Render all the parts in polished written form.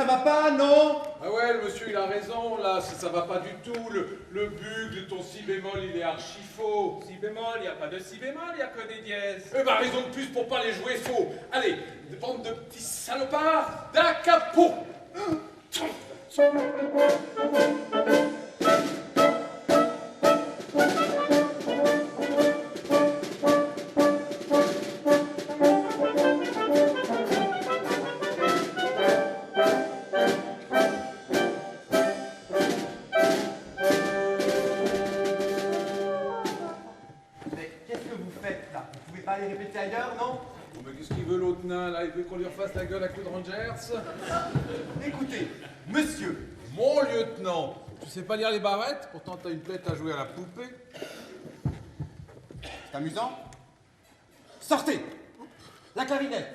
va pas, non? Ah ouais, le monsieur il a raison, là, ça va pas du tout. Le bugle, ton si bémol, il est archi faux. Si bémol, y a pas de si bémol, y a que des dièses. Eh ben, raison de plus pour pas les jouer faux. Allez, bande de petits salopards, da capo. Mais qu'est-ce que vous faites là? Vous pouvez pas aller répéter ailleurs, non? Oh, mais qu'est-ce qu'il veut l'autre nain, là? Il veut qu'on lui refasse la gueule à coups de Rangers? Écoutez, monsieur, Mon lieutenant, tu sais pas lire les barrettes? Pourtant t'as une tête à jouer à la poupée. c'est amusant. Sortez! La clarinette,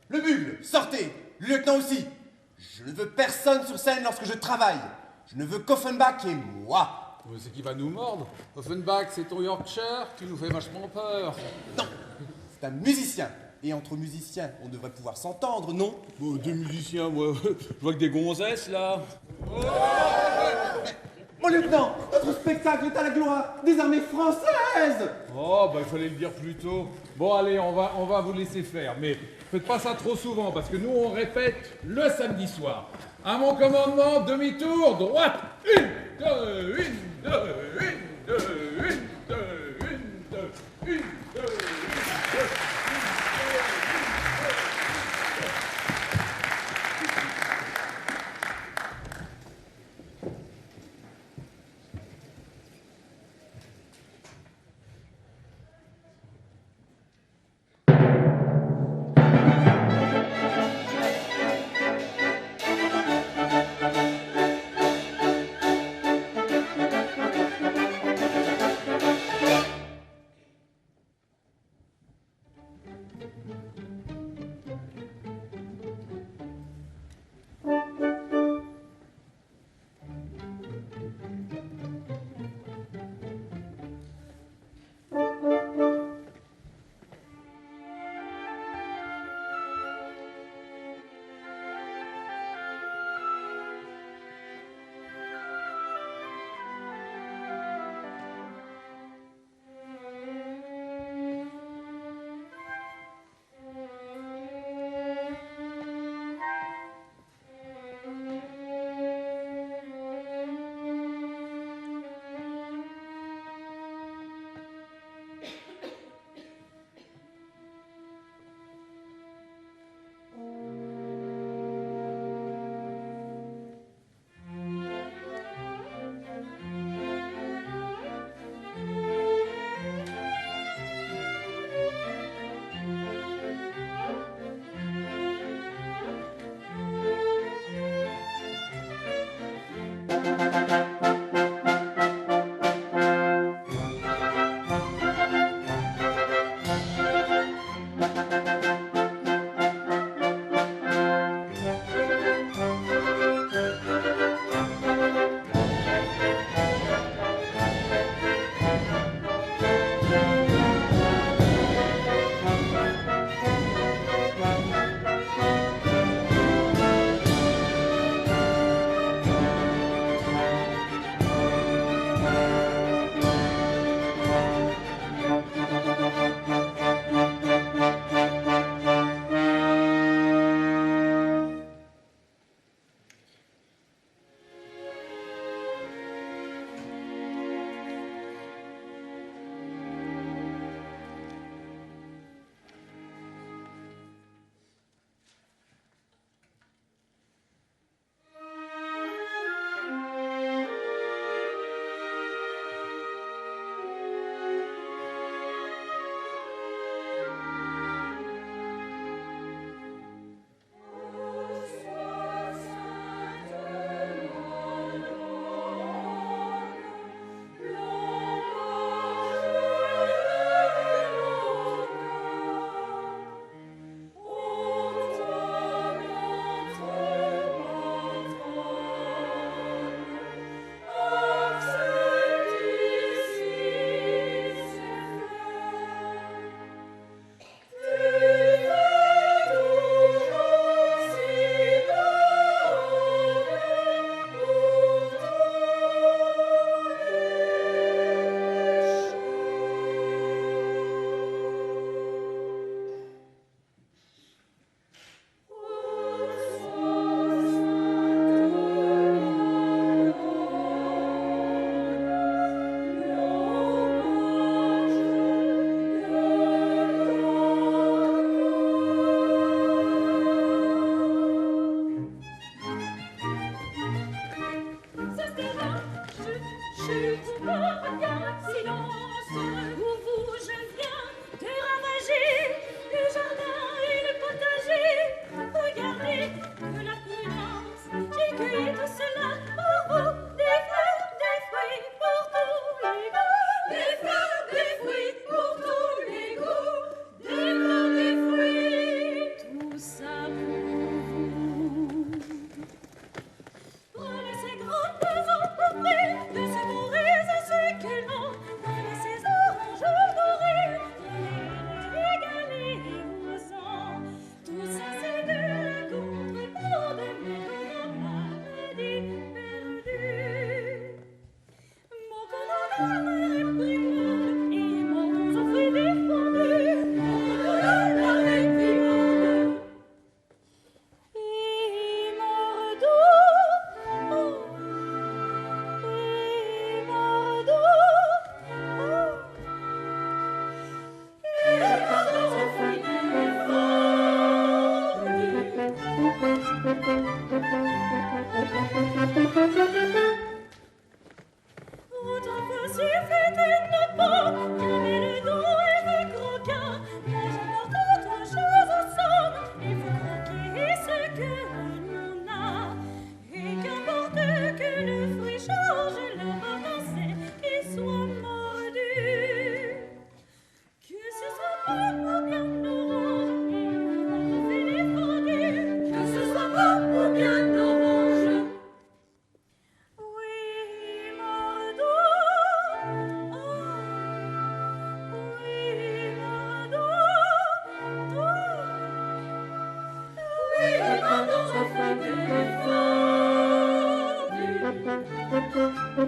le bugle, sortez! Le lieutenant aussi! Je ne veux personne sur scène lorsque je travaille. Je ne veux qu'Offenbach et moi. Mais c'est qui va nous mordre? Offenbach, c'est ton Yorkshire? Tu nous fais vachement peur. Non, c'est un musicien. Et entre musiciens, on devrait pouvoir s'entendre, non? Bon, deux musiciens, moi, je vois que des gonzesses, là. Mon lieutenant, notre spectacle est à la gloire des armées françaises! Oh, bah il fallait le dire plus tôt. Bon, allez, on va vous laisser faire, mais faites pas ça trop souvent, parce que nous, on répète le samedi soir. À mon commandement, demi-tour, droite, une, deux, une, deux, une, deux, une, deux, une, deux, une, deux, une, deux.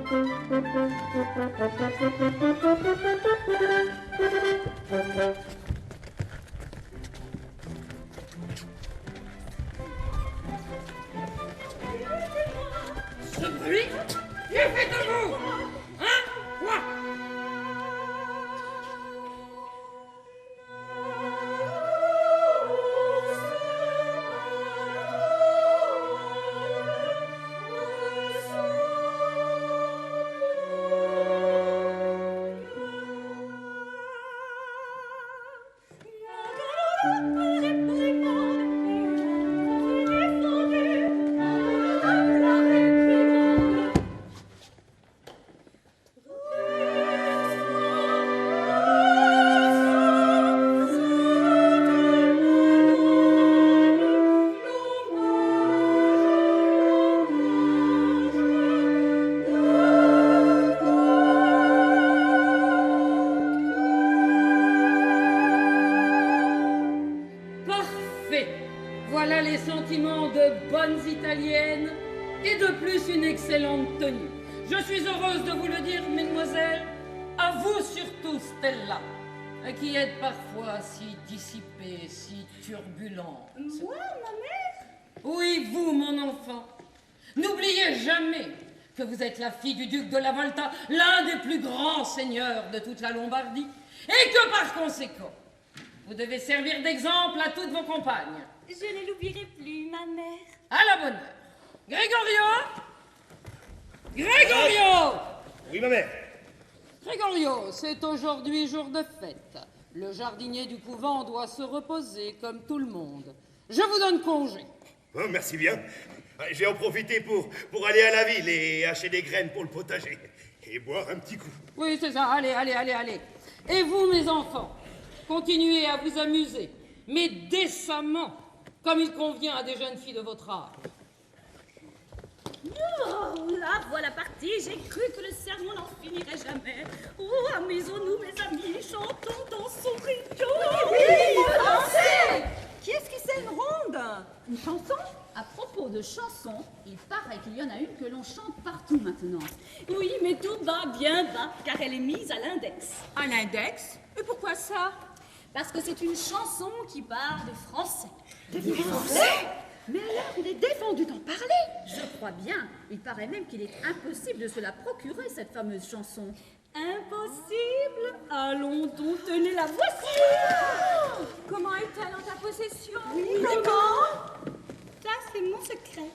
Ce bruit, que faites-vous? Hein? Quoi? Voilà les sentiments de bonnes italiennes et de plus une excellente tenue. Je suis heureuse de vous le dire, mesdemoiselles, à vous surtout, Stella, qui êtes parfois si dissipée, si turbulente. Moi, ma mère? Oui, vous, mon enfant. N'oubliez jamais que vous êtes la fille du duc de la Volta, l'un des plus grands seigneurs de toute la Lombardie, et que par conséquent, vous devez servir d'exemple à toutes vos compagnes. Je ne l'oublierai plus, ma mère. À la bonne heure. Gregorio! Gregorio! Oui, ma mère. Gregorio, c'est aujourd'hui jour de fête. Le jardinier du couvent doit se reposer comme tout le monde. Je vous donne congé. Oh, merci bien. Je vais en profiter pour aller à la ville et acheter des graines pour le potager. Et boire un petit coup. Oui, c'est ça. Allez, allez, allez, allez. Et vous, mes enfants, continuez à vous amuser, mais décemment, comme il convient à des jeunes filles de votre âge. Oh, la voilà partie. J'ai cru que le sermon n'en finirait jamais. Oh, amusons-nous, mes amis, chantons, dansons, rions. Oui, dansez! Qui est-ce qui sait une ronde? Une chanson? À propos de chansons, il paraît qu'il y en a une que l'on chante partout maintenant. Oui, mais tout bas, bien bas, car elle est mise à l'index. À l'index? Et pourquoi ça? Parce que c'est une chanson qui parle de français. Des Français? Mais alors, il est défendu d'en parler. Je crois bien. Il paraît même qu'il est impossible de se la procurer, cette fameuse chanson. Impossible? Allons donc, tenez la voici. Comment est-elle en ta possession? Oui, comment? Ça, c'est mon secret.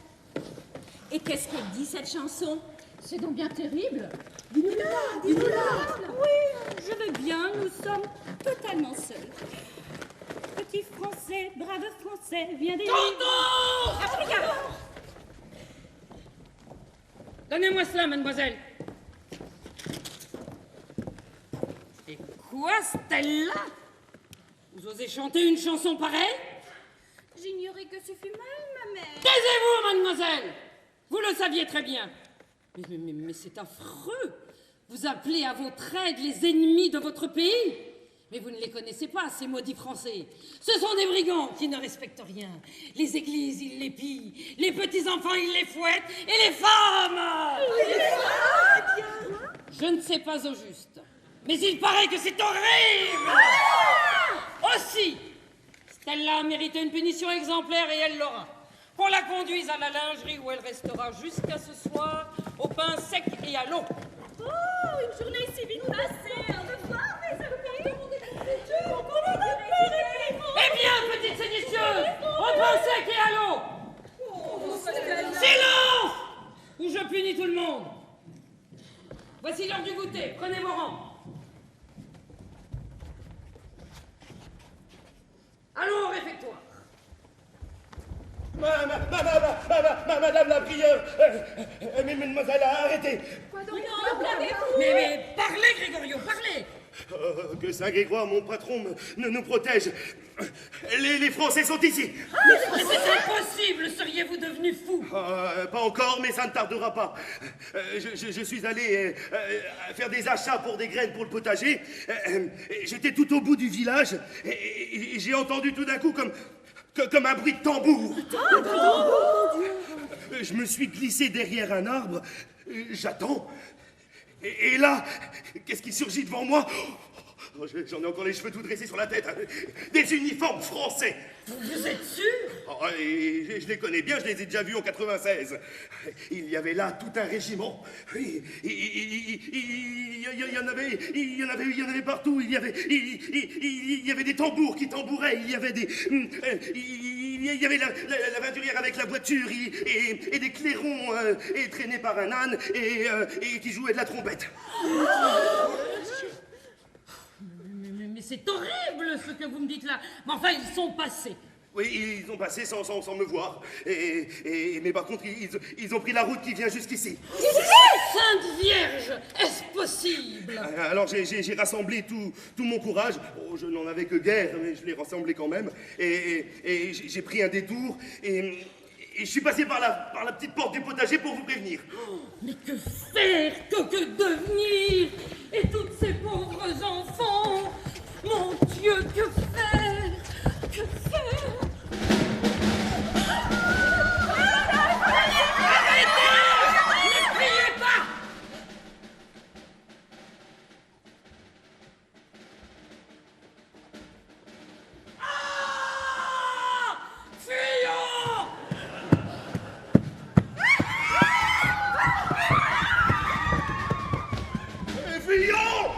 Et qu'est-ce qu'elle dit, cette chanson? C'est donc bien terrible. Dis-nous-la, dis-nous-la. Oui, je veux bien, nous sommes totalement seuls. Petit Français, brave Français, viens des... Tonton! Africa! Donnez-moi cela, mademoiselle. Et quoi, Stella? Vous osez chanter une chanson pareille? J'ignorais que ce fût mal, ma mère. Taisez-vous, mademoiselle! Vous le saviez très bien. Mais c'est affreux. Vous appelez à votre aide les ennemis de votre pays. Mais vous ne les connaissez pas, ces maudits Français. Ce sont des brigands qui ne respectent rien. Les églises, ils les pillent. Les petits-enfants, ils les fouettent. Et les femmes! Je ne sais pas au juste. Mais il paraît que c'est horrible! Aussi, Stella a mérité une punition exemplaire et elle l'aura. Qu'on la conduise à la lingerie où elle restera jusqu'à ce soir, au pain sec et à l'eau. Oh, une journée si vite passée. Au revoir, mes amis. Eh bien, petite séditieuse, au pain sec et à l'eau. Silence! Ou je punis tout le monde. Voici l'heure du goûter. Prenez vos rangs. Allons au réfectoire. Madame la prieure, mais mademoiselle, arrêtez. Quoi donc? Mais parlez, Grégorio, parlez. Que Saint-Grégoire, mon patron, nous protège. Les Français sont ici. Mais c'est impossible, seriez-vous devenu fou? Pas encore, mais ça ne tardera pas. Je suis allé faire des achats pour des graines pour le potager. J'étais tout au bout du village et j'ai entendu tout d'un coup comme un bruit de tambour. Je me suis glissé derrière un arbre. J'attends. Et là, qu'est-ce qui surgit devant moi? Oh, j'en ai encore les cheveux tout dressés sur la tête. Des uniformes français. Vous êtes sûr? Oh, et je les connais bien, je les ai déjà vus en 96. Il y avait là tout un régiment. Il y en avait partout. Il y avait des tambours qui tambouraient. Il y avait la voiturière avec la voiture et des clairons traînés par un âne et qui jouaient de la trompette. Mais c'est horrible ce que vous me dites là. Mais enfin, ils sont passés. Oui, ils ont passé sans me voir. Mais par contre, ils ont pris la route qui vient jusqu'ici. Sainte Vierge, est-ce possible? Alors j'ai rassemblé tout mon courage. Oh, je n'en avais que guère, mais je l'ai rassemblé quand même. Et j'ai pris un détour et je suis passé par la petite porte du potager pour vous prévenir. Mais que faire? Que devenir? Et toutes ces pauvres enfants? Mon Dieu, que faire? Que faire? Arrêtez! Ne criez pas! Ah! Fuyons! Fuyons!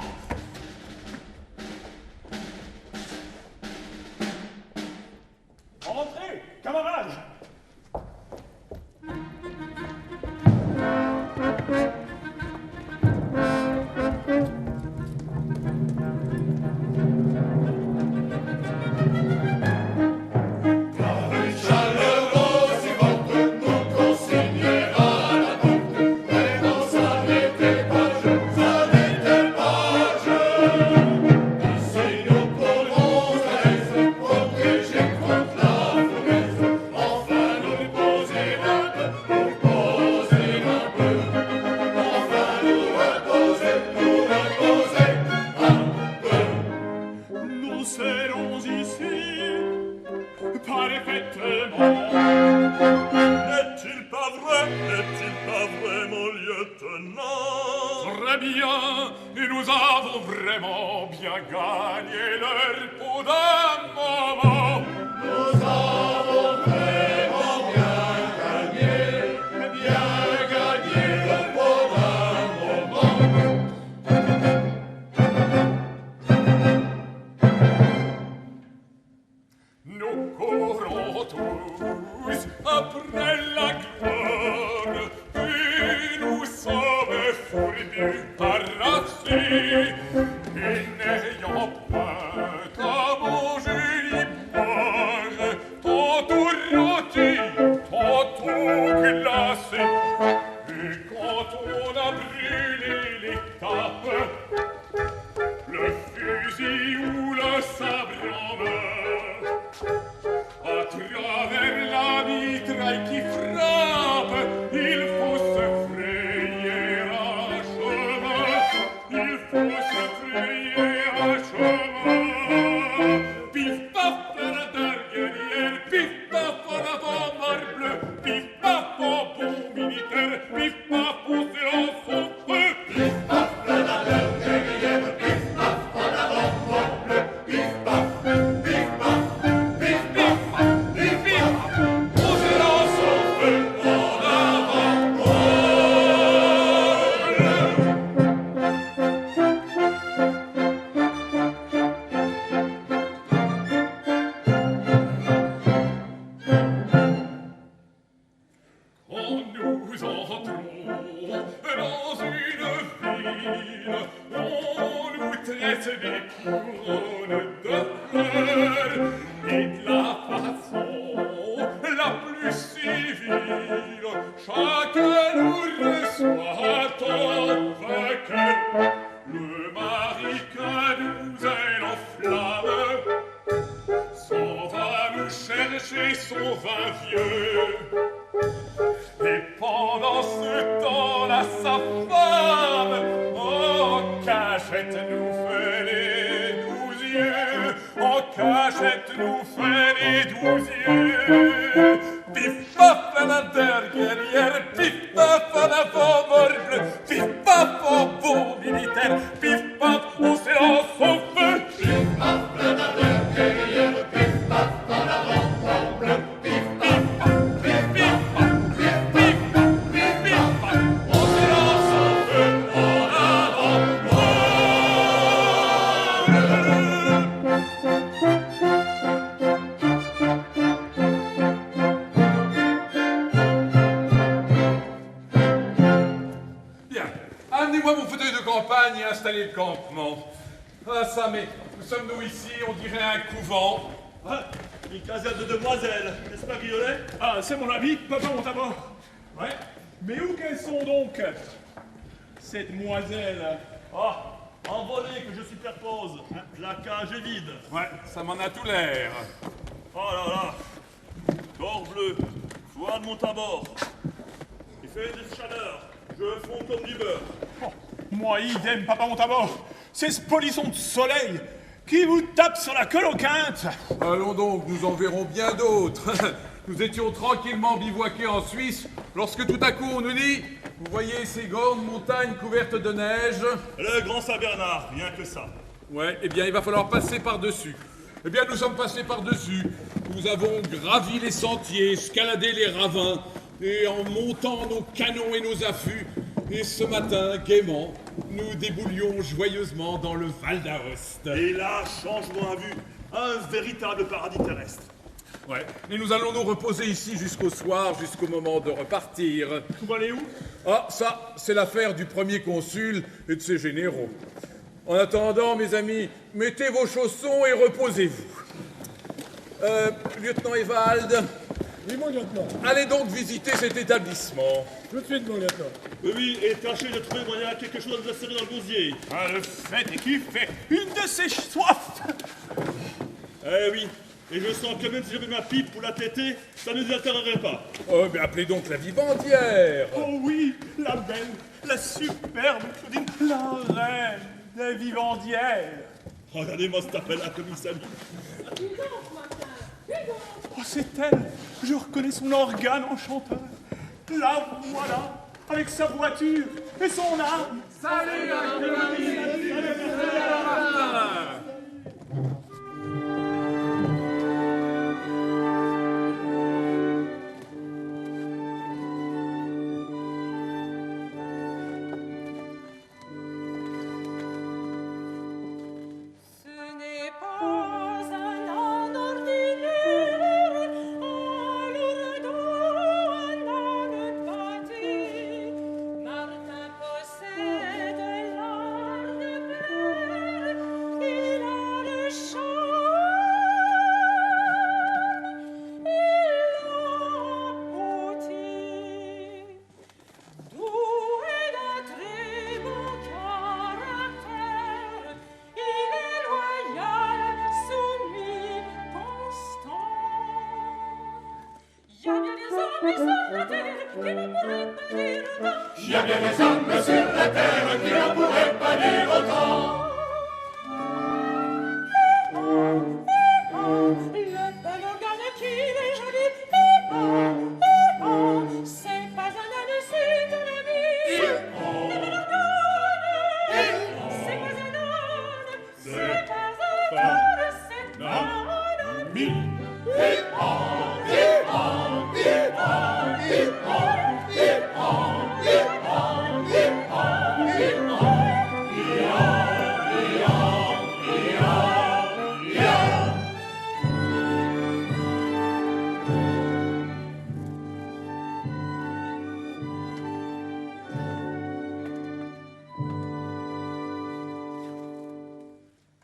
Entrez, camarades! Très bien, et nous avons vraiment bien gagné leur peau d'un moment. Nous avons vraiment bien gagné leur peau d'un moment. Nous courons tous après la gloire, et nous sommes fourbus, harassés, et n'ayant point à manger ni boire, tantôt rôti, tantôt glacé, et quand on a brûlé les tapes, le fusil ou le sabre en main, à travers la mitraille qui frappe, il faut se frayer un chemin, il faut se frayer un chemin. Pif paf à la derrière, pif paf en avant marble, pif paf en bon militaire, pif paf on fait en fond feu. Pif paf à la derrière, pif paf en avant marble, pif paf, pif paf, pif paf, pif pif, on se lance au feu en avant Quand nous entrons dans une ville, on nous traite des couronnes de fleurs et de la façon la plus civile. Chacun nous reçoit en vainqueur. Le mari que nous elle enflamme s'en va nous chercher son vin vieux. Et pendant ce temps-là, sa femme, en cachette, nous fait les 12 yeux. En cachette, nous fait les 12 yeux. Pif paf à la derrière, pif paf à l'avant, morble, pif paf. paf, en bon militaire. Pif, paf, on s'élance au feu. Pif, paf, plein de cueillir. Pif, paf, en avant, en bleu. Pif, paf, pif, pif, paf, pif, pif, paf, pif, pif, paf. On s'élance au feu, en avant, Bien. Amenez-moi mon fauteuil de campagne et installez le campement. Ah ça, mais nous sommes nous ici, on dirait un couvent. Ah, une caserne de demoiselles, n'est-ce pas, Guillaumet? Ah, c'est mon ami, papa monte à bord. Ouais, mais où qu'elles sont donc, ces demoiselles? Ah, envolées que je superpose, la cage est vide. Ouais, ça m'en a tout l'air. Oh là là, corps bleu, Fouad monte à bord. Il fait des chaleurs, je fonds comme du beurre. Oh, moi, idem, papa monte à bord. C'est ce polisson de soleil qui vous tape sur la queue aux quintes. Allons donc, nous en verrons bien d'autres. Nous étions tranquillement bivouaqués en Suisse, lorsque tout à coup on nous dit « Vous voyez ces grandes montagnes couvertes de neige ?» Le Grand Saint-Bernard, rien que ça. Ouais, eh bien il va falloir passer par-dessus. Eh bien nous sommes passés par-dessus. Nous avons gravi les sentiers, escaladé les ravins, et en montant nos canons et nos affûts, et ce matin, gaiement, nous déboulions joyeusement dans le Val d'Aoste. Et là, changement à vue, un véritable paradis terrestre. Ouais, et nous allons nous reposer ici jusqu'au soir, jusqu'au moment de repartir. Vous allez où? Ah, ça, c'est l'affaire du premier consul et de ses généraux. En attendant, mes amis, mettez vos chaussons et reposez-vous. Lieutenant Evald. Oui, mon lieutenant. Allez donc visiter cet établissement. Tout de suite, mon lieutenant. Oui, et tâchez de trouver moyen quelque chose de serré dans le gosier. Ah, le fait est qu'il fait une de ses soifs. Eh oui, et je sens que même si j'avais ma pipe pour la téter, ça ne nous intéresserait pas. Oh, mais appelez donc la vivandière. Oh oui, la belle, la superbe Claudine, la reine des vivandières. Regardez-moi cet appel-là comme il s'amuse. Oh, c'est elle. Je reconnais son organe enchanteur. La voilà, avec sa voiture et son arme. Salut, Il y a bien des hommes sur la terre qui ne pourraient pas dire autant. Le bel organe qu'il est joli, c'est pas un âne, c'est un ami. Le bel organe, c'est pas un âne, c'est pas un âne, c'est un ami.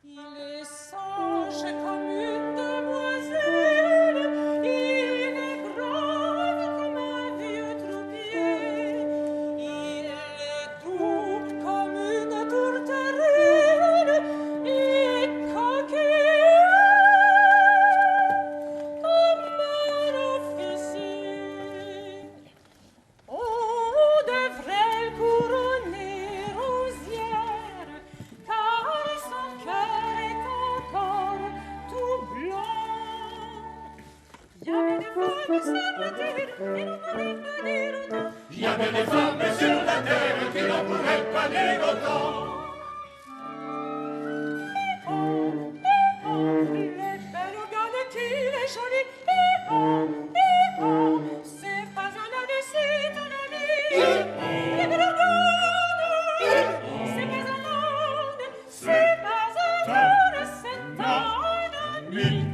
Il est sage comme une demoiselle, Il y avait des femmes sur la terre qui n'en pouvaient pas dire autant. Il y avait des femmes sur la terre qui n'en pouvaient pas dire autant. Il est bel organe qu'il est joli. C'est pas un âne, c'est un ami. Il est bel organe. C'est pas un âne, c'est pas un âne, c'est un ami.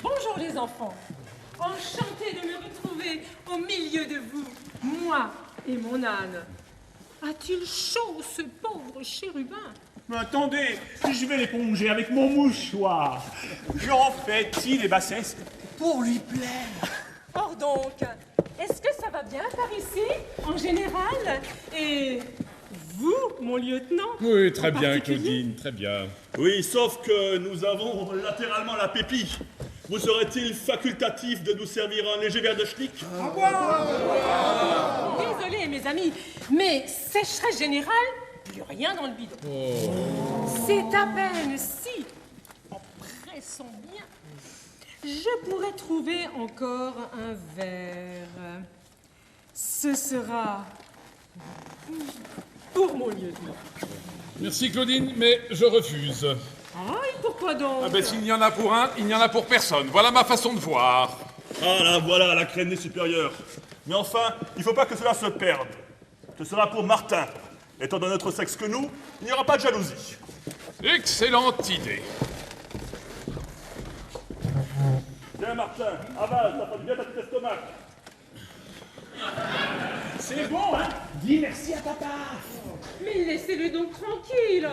Bonjour les enfants, enchantée de me retrouver au milieu de vous, moi et mon âne. A-t-il chaud, ce pauvre chérubin? Mais attendez, je vais l'éponger avec mon mouchoir. J'en fais-t-il des bassesses pour lui plaire? Or donc, est-ce que ça va bien par ici, en général? Et vous, mon lieutenant? Oui, très en bien, particulier? Claudine, très bien. Oui, sauf que nous avons latéralement la pépille. Vous serait-il facultatif de nous servir un léger verre de schlick? Désolé, mes amis, mais sécheresse générale, plus rien dans le bidon. C'est à peine si, en pressant bien, je pourrais trouver encore un verre. Ce sera pour mon lieutenant. Merci, Claudine, mais je refuse. Ah, et pourquoi donc? Ah ben, s'il y en a pour un, il n'y en a pour personne. Voilà ma façon de voir. Ah là, voilà la crème supérieure. Mais enfin, il ne faut pas que cela se perde. Ce sera pour Martin. Étant de notre sexe que nous, il n'y aura pas de jalousie. Excellente idée. Tiens, Martin, avale, ça fait bien à ton estomac. C'est bon, hein? Dis merci à papa. Mais laissez-le donc tranquille.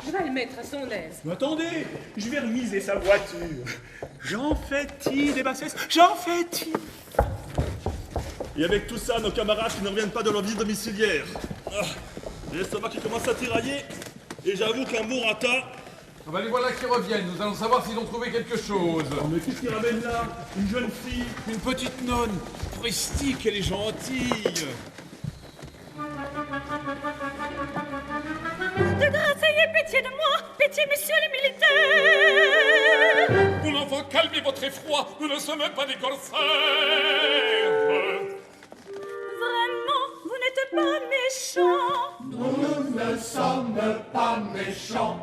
Je vais le mettre à son aise. Mais attendez, je vais remiser sa voiture. J'en fais-t-il des bassesses? J'en fais-t-il? Et avec tout ça, nos camarades qui ne reviennent pas de leur visite domiciliaire. J'ai l'estomac qui commence à tirailler. Et j'avoue qu'un bon rata... Ah ben, les voilà qui reviennent. Nous allons savoir s'ils ont trouvé quelque chose. Oh, mais qu'est-ce qui ramène là? Une jeune fille? Une petite nonne. Rustique, elle est gentille. De grâce, ayez pitié de moi, pitié, messieurs les militaires. Mon enfant, calmez votre effroi, nous ne sommes pas des corsaires. Vraiment, vous n'êtes pas méchants. Nous ne sommes pas méchants.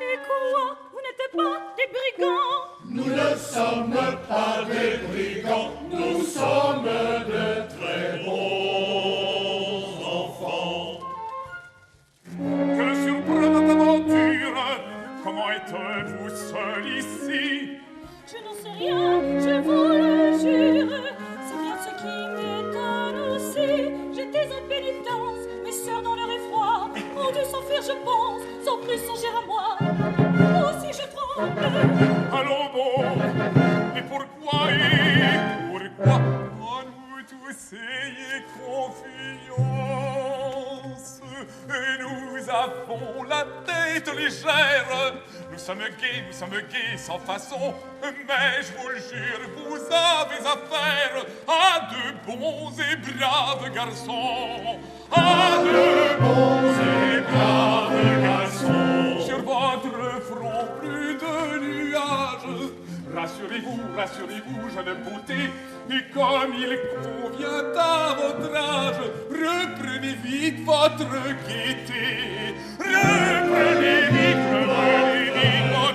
Et quoi, vous n'êtes pas des brigands? Nous ne sommes pas des brigands, nous sommes de très bons enfants. Quelle surprenante aventure! Comment êtes-vous seul ici? Je n'en sais rien, je vous le jure. C'est bien ce qui m'étonne aussi. J'étais en pénitence, mes sœurs dans leur effroi ont dû s'enfuir, je pense, sans plus songer à moi. Aussi je tremble. Allons bon, et pourquoi en nous tous ayez confiance? Et nous avons la tête légère. Nous sommes gais sans façon. Mais je vous le jure, vous avez affaire à de bons et braves garçons. À de bons et braves garçons. Sur votre front, plus de nuages. Rassurez-vous, jeune beauté, et comme il convient à votre âge, reprenez vite votre gaieté. Reprenez vite votre gaieté.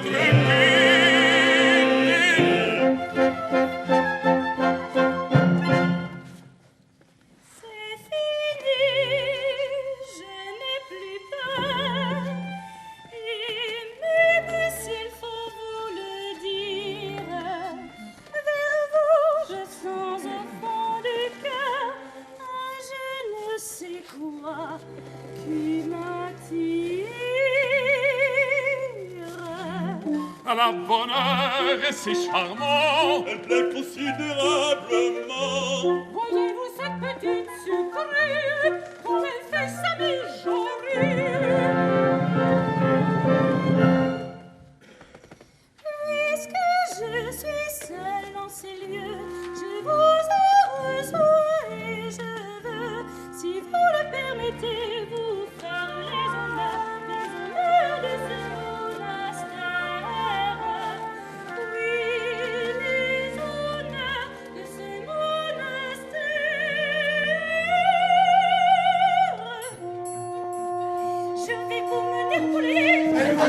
C'est fini, je n'ai plus peur. Et même s'il faut vous le dire, vers vous je sens au fond du cœur un je ne sais quoi qui m'attire. À la bonne heure, et c'est charmant. Elle plaît considérablement. Voyez-vous cette petite sucrée, comme elle fait sa mijaurée.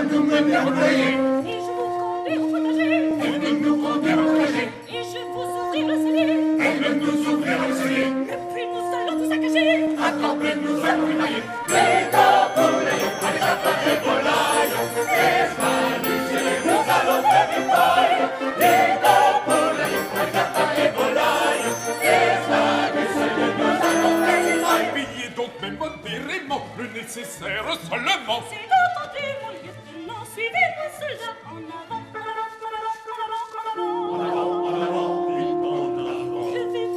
va nous mener au grenier. Et je vous conduire au potager. Elle va nous conduire au grenier. Et je vous ouvrir le cellier. Elle va nous ouvrir le cellier. Et puis nous allons vous saccager. Attendez, nous allons émailler. Pétard, poulailler, allez, papa et volaille. Esvalucier, nous allons faire du paille. Pétard, poulailler, allez, papa et volaille. Esvalucier, nous allons faire du paille. Habillez donc même modérément, le nécessaire seulement. C'est entendu, mon lieutenant, suivez-moi cela en avant. Je vais vous mener au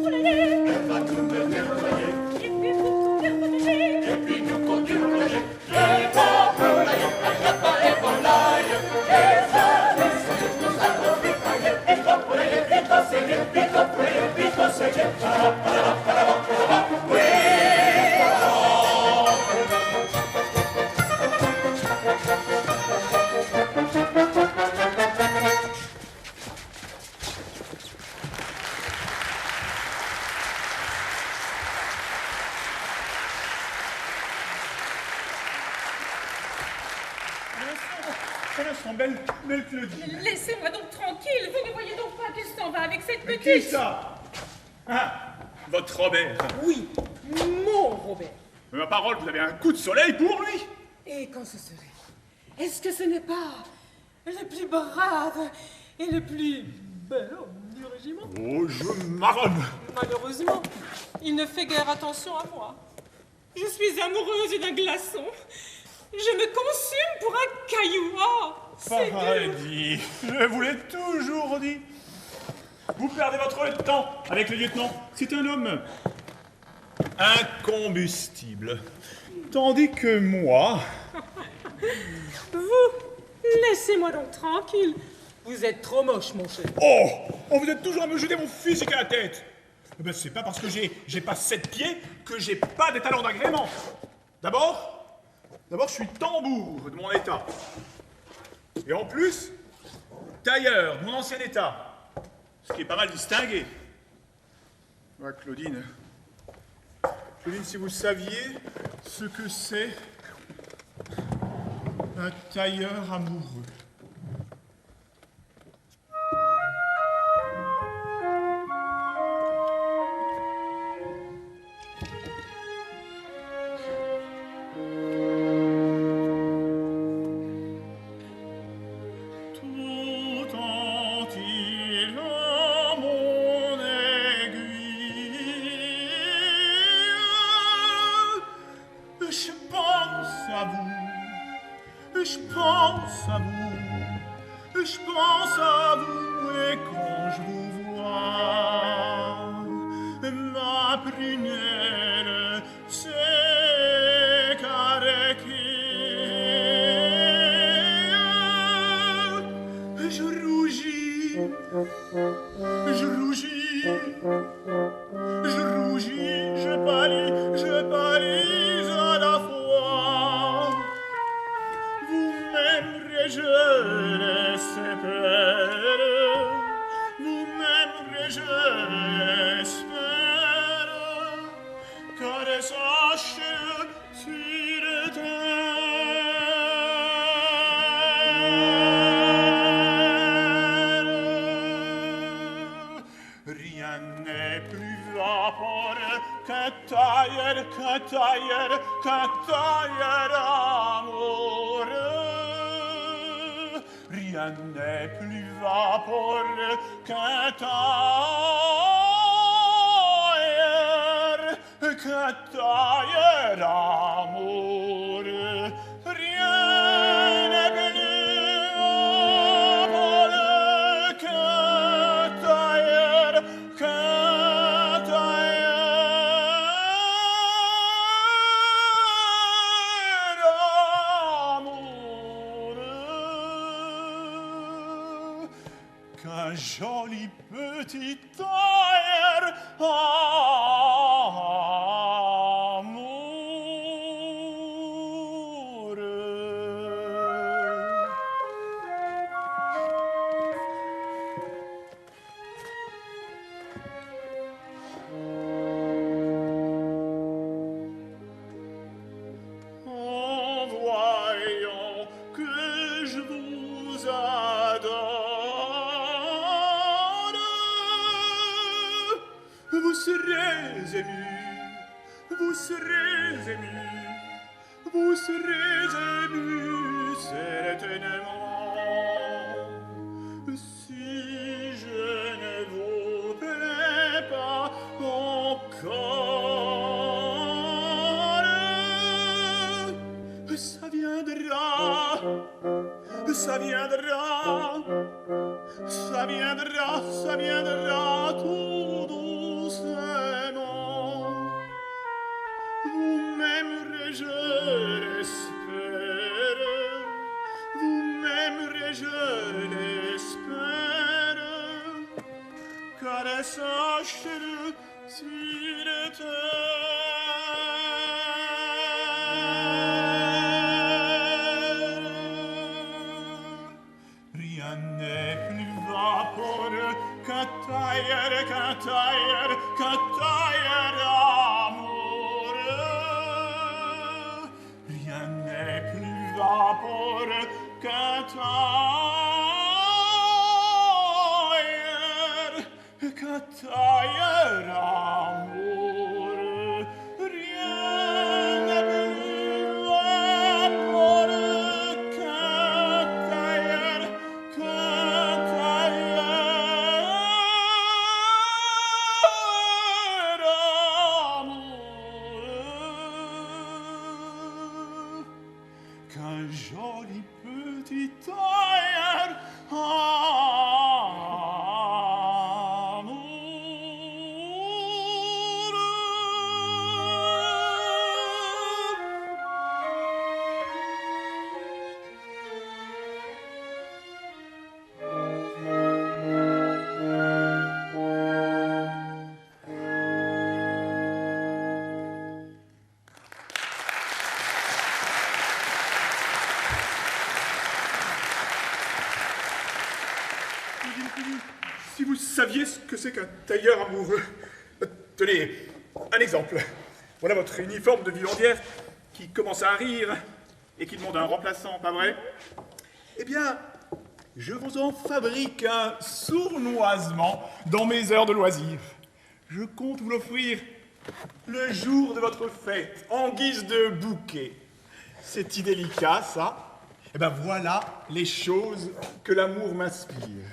poulailler. Elle va nous mener au grenier. Et puis vous conduire au potager. Et puis nous conduire au grenier. Pétard, poulailler, allez, papa et volaille. Esvalucier, nous allons dépailler. Vite au poulailler, vite au cellier, vite au poulailler, vite au cellier. Oui! Un instant, belle Claudine. Laissez-moi donc tranquille. Vous ne voyez donc pas qu'il s'en va avec cette Mais petite. qui ça? Ah, votre Robert. Oui, mon Robert. Mais ma parole, vous avez un coup de soleil pour lui. Et quand ce serait? Est-ce que ce n'est pas le plus brave et le plus bel homme du régiment? Oh, je marronne. Malheureusement, il ne fait guère attention à moi. Je suis amoureuse d'un glaçon. Je me consume pour un caillou. Oh, c'est dur. Dit, je vous l'ai toujours dit. Vous perdez votre temps avec le lieutenant. C'est un homme incombustible. Tandis que moi... Vous, laissez-moi donc tranquille. Vous êtes trop moche, mon cher. Oh, vous êtes toujours à me jeter mon physique à la tête. Eh ben, c'est pas parce que j'ai pas 7 pieds que j'ai pas des talents d'agrément. D'abord, je suis tambour de mon état. Et en plus, tailleur de mon ancien état. Ce qui est pas mal distingué. Ah, Claudine, si vous saviez ce que c'est un tailleur amoureux. Rien n'est plus vaporeux qu'un tailleur amoureux. Rien n'est plus vaporeux qu'un tailleur qu'un joli petit tailleur amoureux. En voyant que Ça viendra, ça viendra, ça viendra tout doucement. Vous m'aimerez, je l'espère. Vous m'aimerez, je l'espère. Car sachez-le sur rien n'est plus vaporeux qu'un tailleur amoureux. Rien n'est plus vaporeux qu'un tailleur amoureux. Rien n'est plus vaporeux qu'un tailleur amoureux. Qu'un joli petit tailleur Si vous saviez ce que c'est qu'un tailleur amoureux. Tenez, un exemple. Voilà votre uniforme de vivandière qui commence à rire et qui demande un remplaçant, pas vrai? Eh bien, je vous en fabrique un sournoisement dans mes heures de loisirs. Je compte vous l'offrir le jour de votre fête, en guise de bouquet. C'est si délicat, ça. Eh bien, voilà les choses que l'amour m'inspire.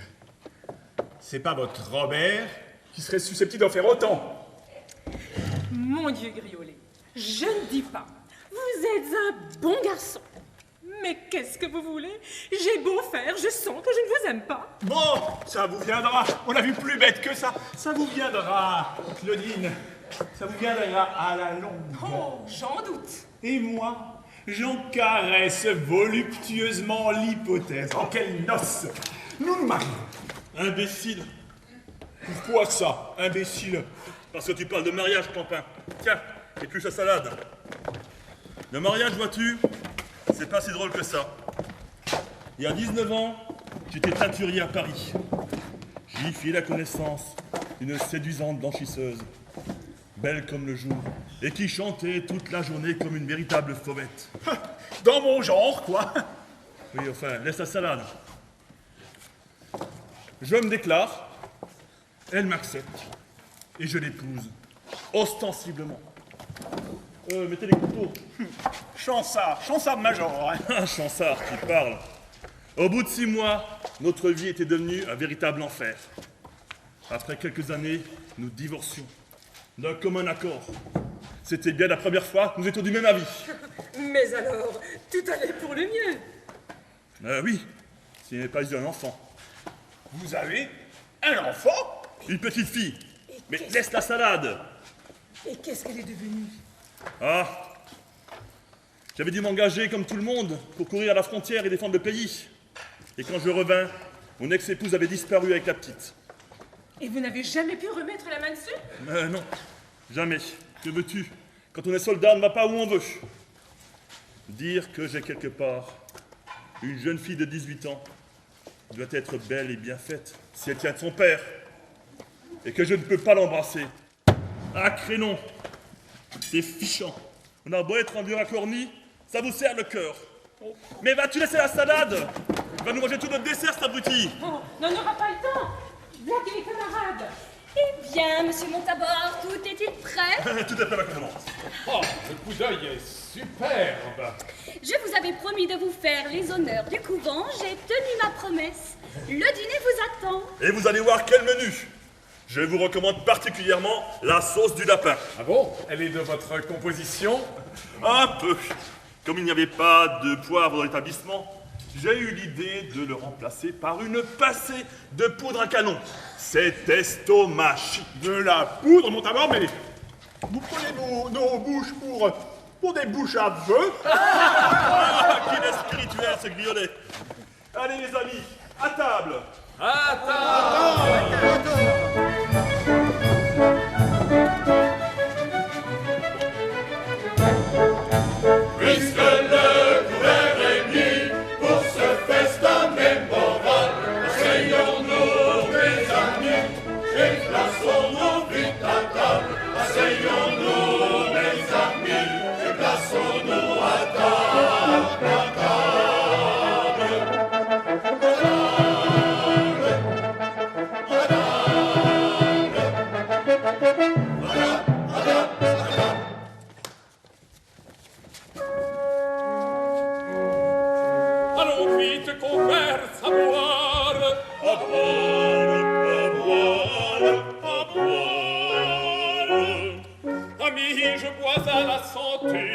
C'est pas votre Robert qui serait susceptible d'en faire autant. Mon Dieu, Griolet, je ne dis pas. Vous êtes un bon garçon. Mais qu'est-ce que vous voulez? J'ai beau faire, je sens que je ne vous aime pas. Bon, ça vous viendra. On a vu plus bête que ça. Ça vous viendra, Claudine. Ça vous viendra à la longue. Oh, j'en doute. Et moi, j'en caresse voluptueusement l'hypothèse. En quelles noces nous nous marions. Imbécile. Pourquoi ça, imbécile? Parce que tu parles de mariage, Campin. Tiens, épluche la salade. Le mariage, vois-tu, c'est pas si drôle que ça. Il y a 19 ans, j'étais teinturier à Paris. J'y fis la connaissance d'une séduisante blanchisseuse, belle comme le jour, et qui chantait toute la journée comme une véritable fauvette. Dans mon genre, quoi. Oui, enfin, laisse la salade. Je me déclare, elle m'accepte, et je l'épouse, ostensiblement. Mettez les couteaux. Chansard major. Hein. Ah, Chansard qui parle. Au bout de 6 mois, notre vie était devenue un véritable enfer. Après quelques années, nous divorcions, d'un commun accord. C'était bien la première fois que nous étions du même avis. Mais alors, tout allait pour le mieux. Oui, s'il n'avait pas eu un enfant. Vous avez un enfant? Une petite fille. Mais laisse la salade. Et qu'est-ce qu'elle est devenue? Ah, j'avais dû m'engager comme tout le monde pour courir à la frontière et défendre le pays. Et quand je revins, mon ex-épouse avait disparu avec la petite. Et vous n'avez jamais pu remettre la main dessus? Non, jamais. Que veux-tu? Quand on est soldat, on ne va pas où on veut. Dire que j'ai quelque part une jeune fille de 18 ans doit être belle et bien faite si elle tient de son père. Et que je ne peux pas l'embrasser. Ah, crénon! C'est fichant. On a beau être un vieux racorni, ça vous serre le cœur. Mais vas-tu laisser la salade? Il va nous manger tout notre dessert, cet abruti. Oh, on n'aura pas le temps. Blaguez les camarades. Eh bien, monsieur Montabor, tout est-il prêt? Tout est prêt, ma commandante. Oh, le coup d'œil est superbe. Je vous avais promis de vous faire les honneurs du couvent, j'ai tenu ma promesse. Le dîner vous attend. Et vous allez voir quel menu. Je vous recommande particulièrement la sauce du lapin. Ah bon? Elle est de votre composition? Un peu. Comme il n'y avait pas de poivre dans l'établissement, j'ai eu l'idée de le remplacer par une passée de poudre à canon. C'est estomachique. De la poudre, mon tabord, mais vous prenez nos bouches pour des bouches à vœux. Qu'il est spirituel, ce griolet. Allez, les amis, à table. À table. Puisque le couvert est mis pour ce festin mémorable, asseyons-nous, mes amis, et plaçons-nous vite à table. Asseyons-nous, mes amis, et plaçons-nous à table, à table, à table. Allons vite, converse à boire, à boire, à boire, à boire. Amis, je bois à la santé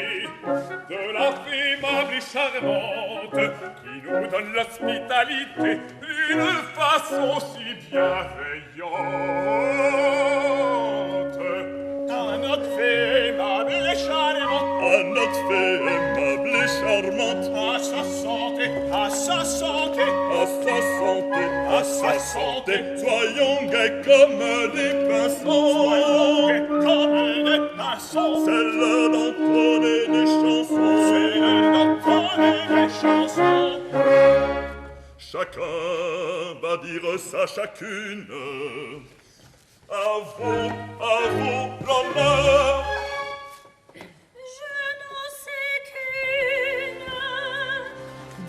de la fée aimable et charmante qui nous donne l'hospitalité d'une façon si bienveillante. À notre fée aimable et charmante, À notre fée aimable et charmante, à sa santé, à sa santé, à sa santé, à sa santé, soyons gais comme des pinsons. soyons gais comme des pinsons. C'est l'heure d'entonner des chansons. C'est l'heure d'entonner des chansons. Chacun va dire sa chacune. À vous l'honneur. Je n'en sais qu'une.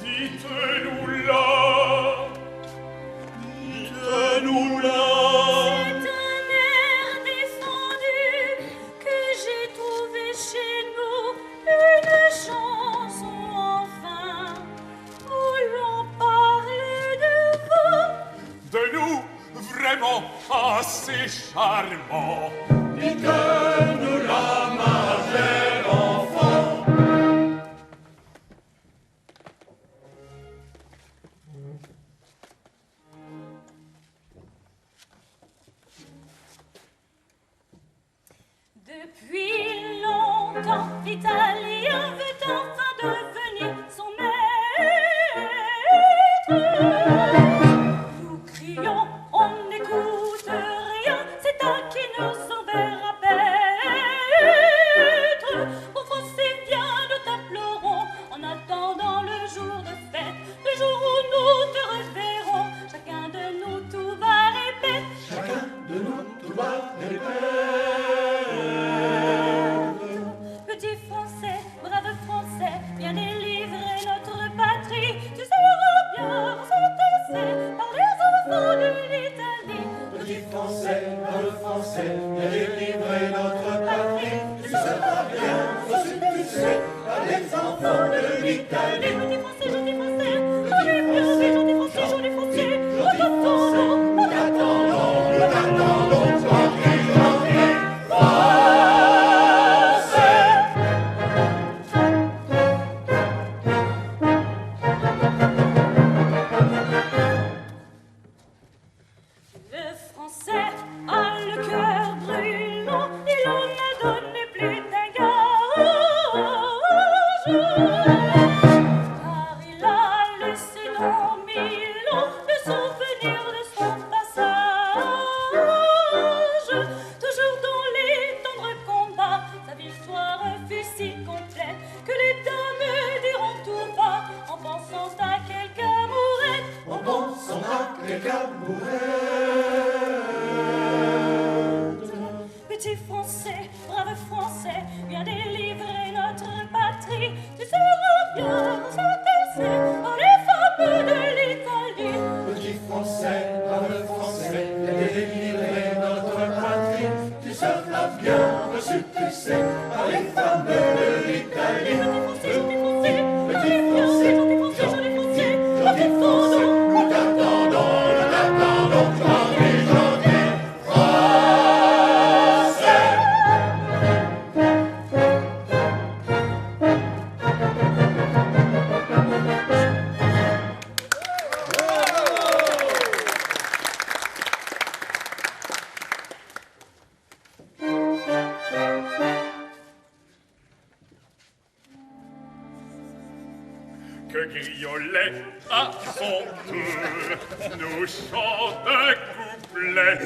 Dites-nous-la. Dites-nous-la. C'est un air défendu que j'ai trouvé chez nous, une chanson enfin où l'on parle de vous. De nous, vraiment assez charmant. Dites-nous-la, ma chère enfant. Depuis longtemps, l'Italien veut enfin devenir son maître. Nous crions, on n'écoute rien, c'est un qui nous enverra paître. Mon français vient, nous t'implorons, en attendant le jour de fête, le jour où nous te reverrons. Chacun de nous tout va répéter. Chacun de nous tout va répéter. Petit français, brave français, viens délivrer notre patrie. Tu seras bien entassé par les enfants de l'Italie. Petit français, brave français, viens délivrer notre patrie. Tu seras bien expulsé par les enfants de l'Italie. Petit français, gentil français, allez bien, mais gentil français, joli français. Nous t'attendons, nous t'attendons, nous t'attendons, gentil, gentil français. Le français a le cœur brûlant, il en a donné plus d'un gage. Car il a laissé dans Milan le souvenir de son passage. Toujours dans les tendres combats, sa victoire fut si complète que les dames diront tout bas en pensant à quelque amourette. En pensant à quelqu'un mourait. Petit français, brave français, viens délivrer notre patrie. Tu seras bien que Griolet, à son tour, nous chante un couplet.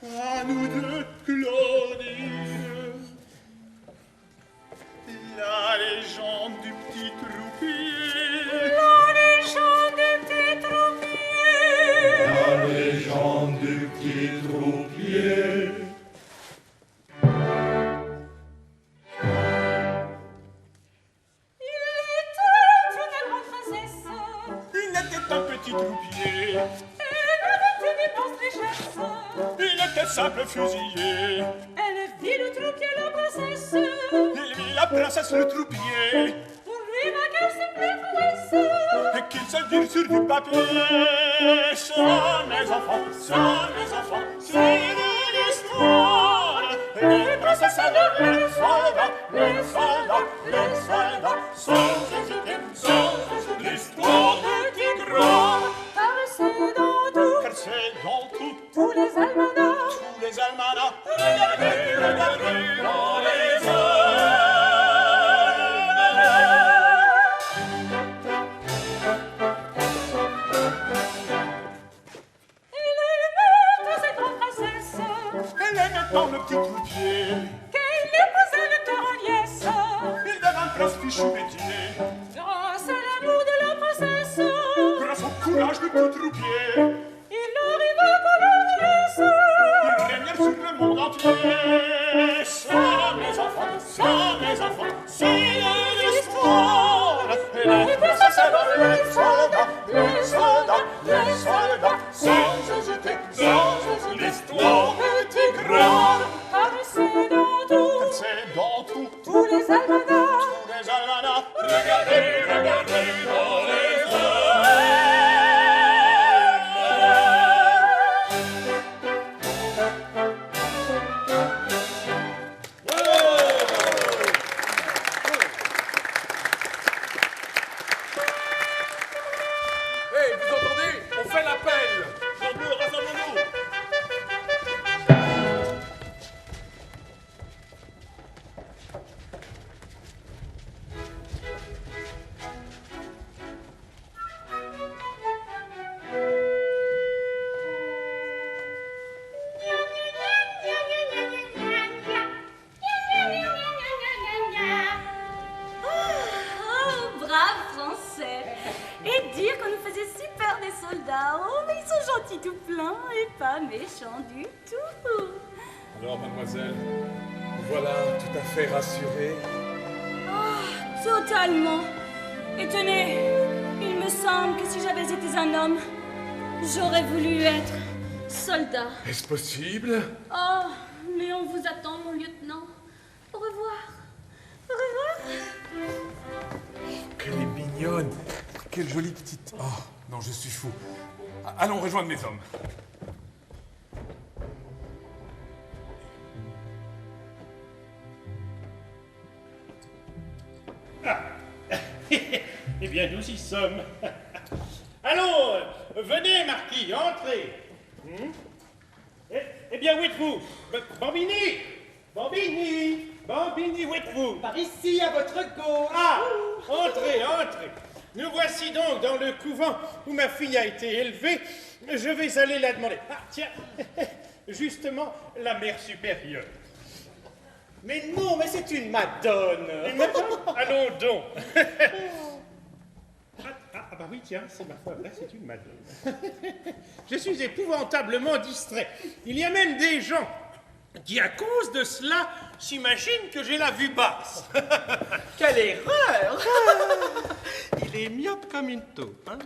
À nous deux, Claudine, la légende du petit troupier. La légende du petit troupier. La légende du petit troupier. Il était un petit troupier. Elle n'avait des grosses richesses. Il était simple fusillé. Elle vit le troupier, la princesse. Il vit la princesse le troupier. Pour lui, ma gueule, c'est plus caresses. Et qu'il se dure sur du papier. Ça, mes enfants, c'est de l'histoire. Les princesses avec les soldats, sans hésiter, l'histoire de Tigrane. Car c'est dans tout, tous les almanachs, regardez dans les Elle aimait tant le petit troupier qu'elle épousait le cœur en liesse. Il devint presque fichu métier. Grâce à l'amour de la princesse, grâce au courage du petit troupier, il arriva qu'à la liesse. Il régnait sur le monde entier. Ça, mes enfants, c'est l'histoire. Les princesses avec les soldats, sans hésiter, l'histoire de Tigrane. Car c'est dans tout, tous les almanachs, regardez dans les Hey, vous entendez? On fait l'appel. Rassemblons-nous. Oh, brave Français. Et dire qu'on nous faisait super des soldats. Oh, mais ils sont gentils tout plein et pas méchants du tout. Alors, mademoiselle, voilà tout à fait rassurée. Oh, totalement. Et tenez, il me semble que si j'avais été un homme, j'aurais voulu être soldat. Est-ce possible? Oh, mais on vous attend, mon lieutenant. Au revoir. Au revoir. Qu'elle est mignonne. Quelle jolie petite... Oh, non, je suis fou. Allons rejoindre mes hommes. Eh bien, nous y sommes. Allons, venez, Marquis, entrez. Eh bien, où êtes-vous? Bambini, où êtes-vous? Par ici, à votre gauche. Ah, entrez. Nous voici donc dans le couvent où ma fille a été élevée. Je vais aller la demander. Ah, tiens, justement, la mère supérieure. Mais non, mais c'est une madone. Une madone? Allons donc. Ah bah oui, tiens, c'est ma foi vraie, c'est une madone. Je suis épouvantablement distrait. Il y a même des gens qui, à cause de cela, s'imaginent que j'ai la vue basse. Quelle erreur. Il est myope comme une taupe. Hein?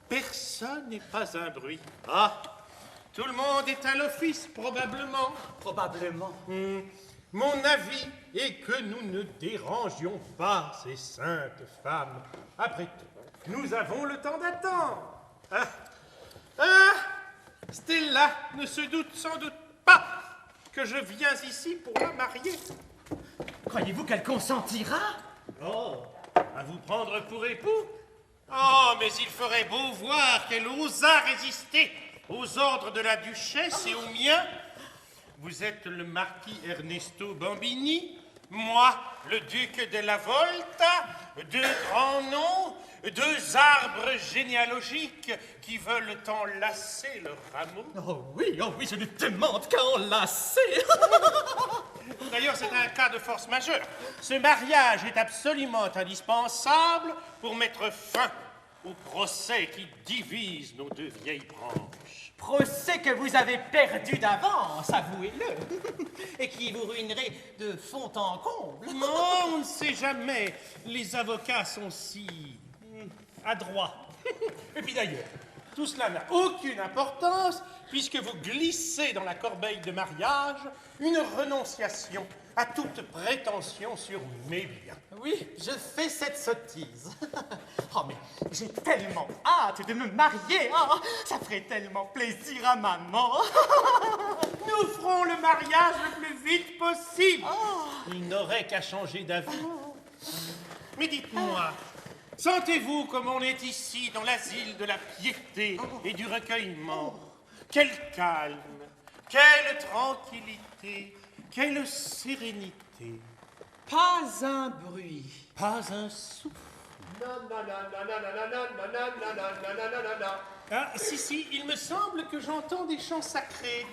Personne n'est pas un bruit. Ah, tout le monde est à l'office, probablement. Probablement. Mon avis est que nous ne dérangions pas ces saintes femmes. Après tout, nous avons le temps d'attendre. Stella ne se doute sans doute pas que je viens ici pour la marier. Croyez-vous qu'elle consentira? Oh, à vous prendre pour époux? Oh, mais il ferait beau voir qu'elle osa résister aux ordres de la duchesse et aux miens. Vous êtes le marquis Ernesto Bambini, Moi, le duc de la Volta, deux grands noms, deux arbres généalogiques qui veulent enlacer leur amour. Oh oui, je ne demande qu'à enlacer. D'ailleurs, c'est un cas de force majeure. Ce mariage est absolument indispensable pour mettre fin au procès qui divise nos deux vieilles branches. Procès que vous avez perdu d'avance, avouez-le, et qui vous ruinerait de fond en comble. Non, on ne sait jamais. Les avocats sont si adroits. Et puis d'ailleurs, tout cela n'a aucune importance puisque vous glissez dans la corbeille de mariage une renonciation à toute prétention sur mes biens. Oui, je fais cette sottise. Oh, mais j'ai tellement hâte de me marier. Oh, ça ferait tellement plaisir à maman. Nous ferons le mariage le plus vite possible. Il n'aurait qu'à changer d'avis. Mais dites-moi, sentez-vous comme on est ici dans l'asile de la piété et du recueillement? Quel calme, quelle tranquillité, quelle sérénité. Pas un bruit. Pas un souffle. Ah, si, il me semble que j'entends des chants sacrés.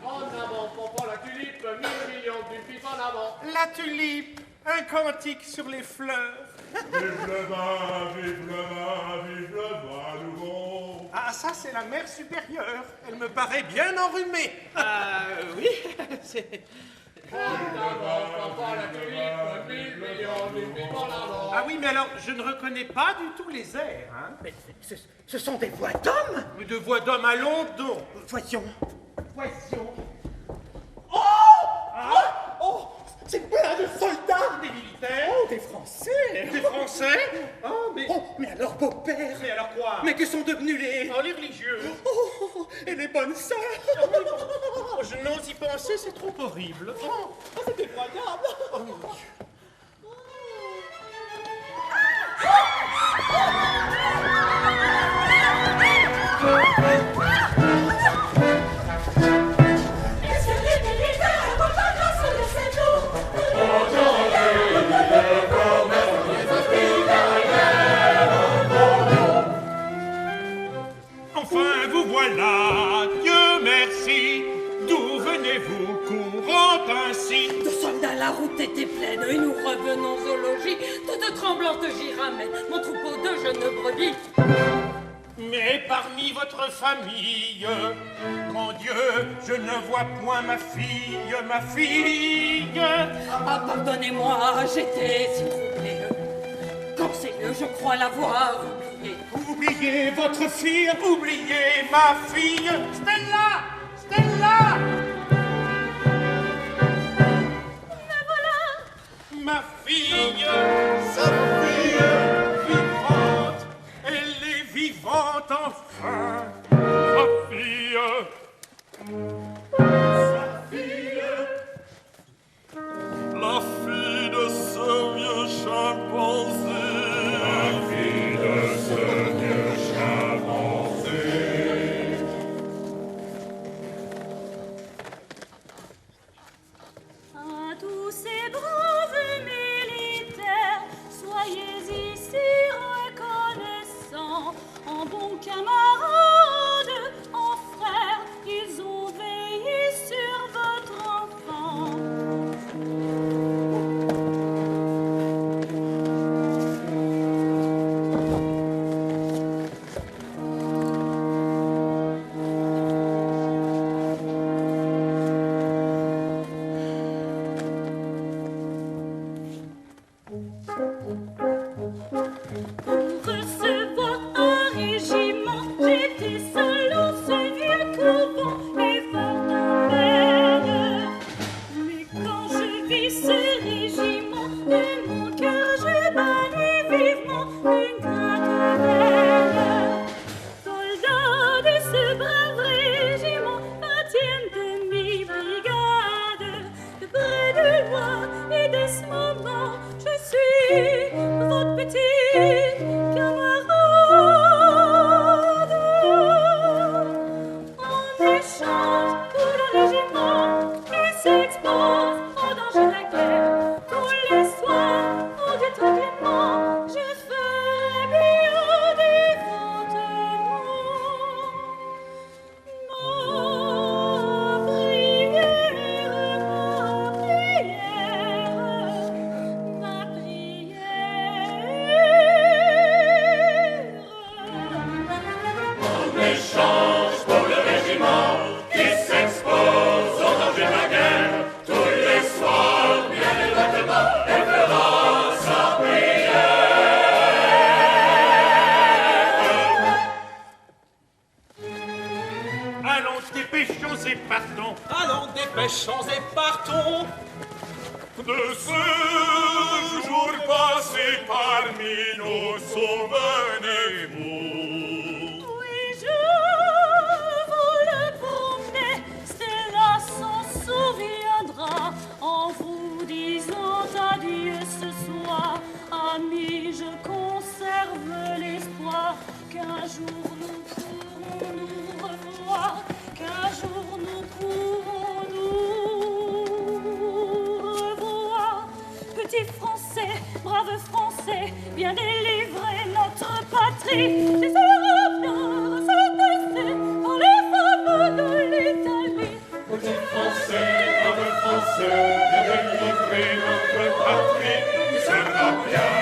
En avant, pompon, la tulipe, 1000 millions de pipes en avant. La tulipe, un cantique sur les fleurs. Vive le vin, vive le vin, vive le vin nouveau. Ah, ça, c'est la mère supérieure. Elle me paraît bien enrhumée. Oui, c'est... En avant, pompon, la tulipe, 1000 millions de pipes en avant. Ah oui, mais alors, je ne reconnais pas du tout les airs. Hein. Mais ce sont des voix d'hommes. Mais de voix d'hommes à long dos. Voyons. Oh, c'est plein de soldats. Des militaires. Oh, des Français. Des Français. Mais alors, beau-père. Mais alors quoi? Mais que sont devenus les... Oh, les religieux. Oh, et les bonnes sœurs. Oh, je n'ose y penser, c'est trop horrible. Oh, c'est effroyable. Oh, mon Dieu. Est-ce que les militaires vont encore se laisser nous? Enfin, vous voilà, Dieu merci. D'où venez-vous courant ainsi? Nous sommes dans la route était pleine et nous revenons au logis. Toute tremblante j'y ramène mon troupeau de jeunes brebis. Mais parmi votre famille, mon Dieu, je ne vois point ma fille, ma fille. Ah, pardonnez-moi, j'étais si troublée. Conseilleux, je crois l'avoir oublié. Oubliez votre fille, oubliez ma fille. Stella! Stella! Me voilà! Ma fille, sa fille vivante, elle est vivante enfin. Ma fille, sa fille, La fille de ce vieux chimpanzé. La fille de ce vieux chimpanzé. À tous ces braves militaires, soyez ici reconnaissants. En bons camarades, en frères, ils ont veillé sur votre enfant. Pour recevoir un régiment, j'étais seul dans ce vieux couvent et fort en peine. Mais quand je vis ce régiment, de mon cœur je bannais vivement une crainte nouvelle. Soldats de ce brave régiment, 20e demi-brigade, de près de loin et dès ce moment, je suis votre petit camarade. En échange pour le régiment qui s'expose au danger de la guerre, dépêchons et partons. De ce jour passé parmi nous, souvenez-vous. Oui, je vous le promets, Stella s'en souviendra en vous disant adieu ce soir. Amis, je conserve l'espoir qu'un jour nous pourrons nous revoir, qu'un jour nous pourrons Petit Français, brave Français, viens délivrer notre patrie. Les Européens s'attachaient par les femmes de l'Italie. Petit Français, brave Français, viens délivrer notre patrie. Les Européens